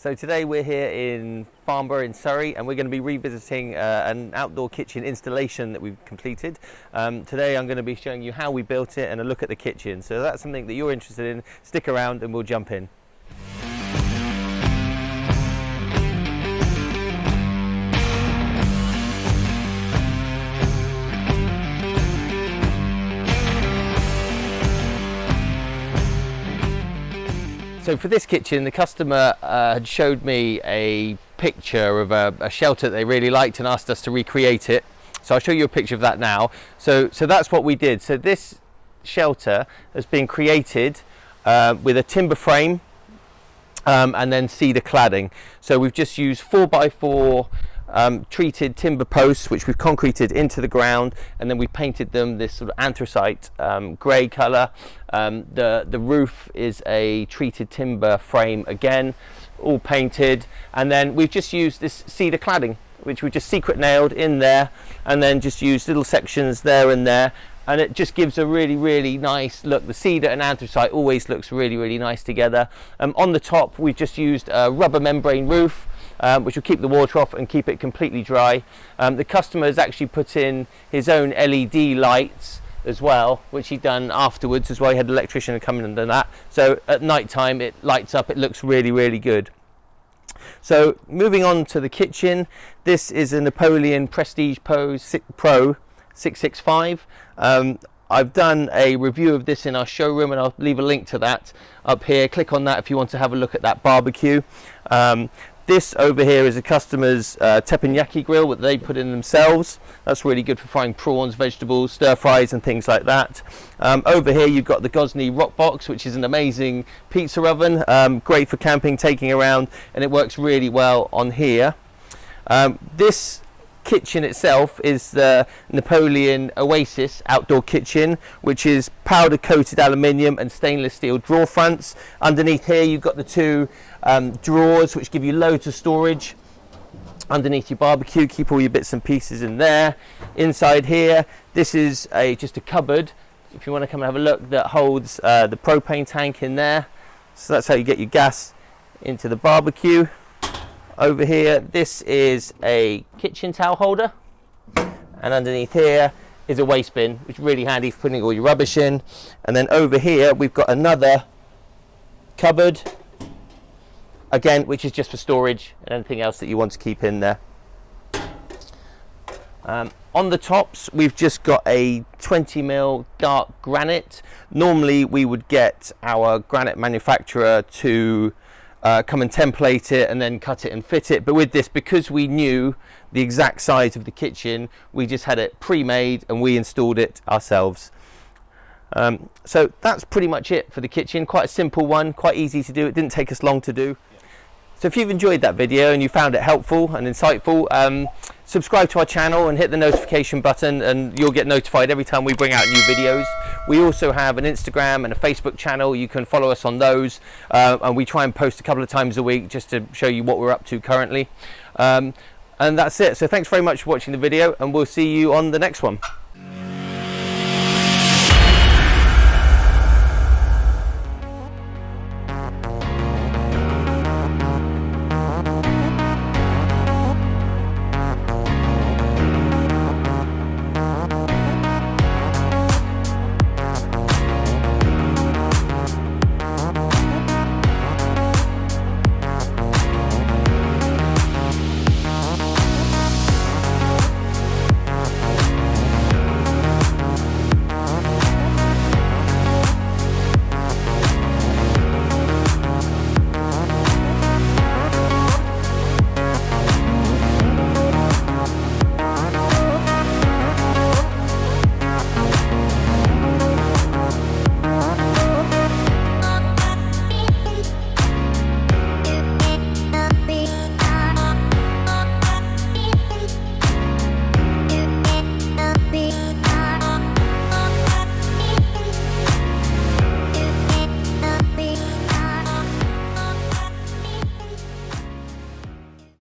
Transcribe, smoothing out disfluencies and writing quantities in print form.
So today we're here in Farnborough in Surrey, and we're going to be revisiting an outdoor kitchen installation that we've completed. Today I'm going to be showing you how we built it and a look at the kitchen. So that's something that you're interested in. Stick around and we'll jump in. So for this kitchen, the customer had showed me a picture of a shelter that they really liked and asked us to recreate it. So I'll show you a picture of that now. So that's what we did. So this shelter has been created with a timber frame and then cedar cladding. So we've just used 4x4 treated timber posts, which we've concreted into the ground, and then we painted them this sort of anthracite grey colour. The roof is a treated timber frame again, all painted, and then we've just used this cedar cladding, which we just secret nailed in there, and then just used little sections there and there, and it just gives a really nice look. The cedar and anthracite always looks really nice together. On the top we've just used a rubber membrane roof, which will keep the water off and keep it completely dry. The customer has actually put in his own LED lights as well, which he'd done afterwards as well. He had an electrician come in and done that. So at night time it lights up, it looks really good. So moving on to the kitchen, this is a Napoleon Prestige Pro 665. I've done a review of this in our showroom, and I'll leave a link to that up here. Click on that if you want to have a look at that barbecue. This over here is a customer's teppanyaki grill that they put in themselves. That's really good for frying prawns, vegetables, stir fries and things like that. Over here you've got the Gozney Roccbox, which is an amazing pizza oven, great for camping, taking around, and it works really well on here. This kitchen itself is the Napoleon Oasis outdoor kitchen, which is powder coated aluminium and stainless steel drawer fronts. Underneath here you've got the two drawers, which give you loads of storage underneath your barbecue. Keep all your bits and pieces in there. Inside here, this is just a cupboard, if you want to come and have a look, that holds the propane tank in there. So that's how you get your gas into the barbecue. Over here, this is a kitchen towel holder, and underneath here is a waste bin, which is really handy for putting all your rubbish in. And then over here we've got another cupboard, again, which is just for storage and anything else that you want to keep in there. On the tops we've just got a 20mm dark granite. Normally we would get our granite manufacturer to come and template it and then cut it and fit it, but with this, because we knew the exact size of the kitchen, we just had it pre-made and we installed it ourselves. So that's pretty much it for the kitchen. Quite a simple one, quite easy to do. It didn't take us long to do. So if you've enjoyed that video and you found it helpful and insightful, subscribe to our channel and hit the notification button, and you'll get notified every time we bring out new videos. We also have an Instagram and a Facebook channel. You can follow us on those, and we try and post a couple of times a week just to show you what we're up to currently. And that's it. So thanks very much for watching the video, and we'll see you on the next one.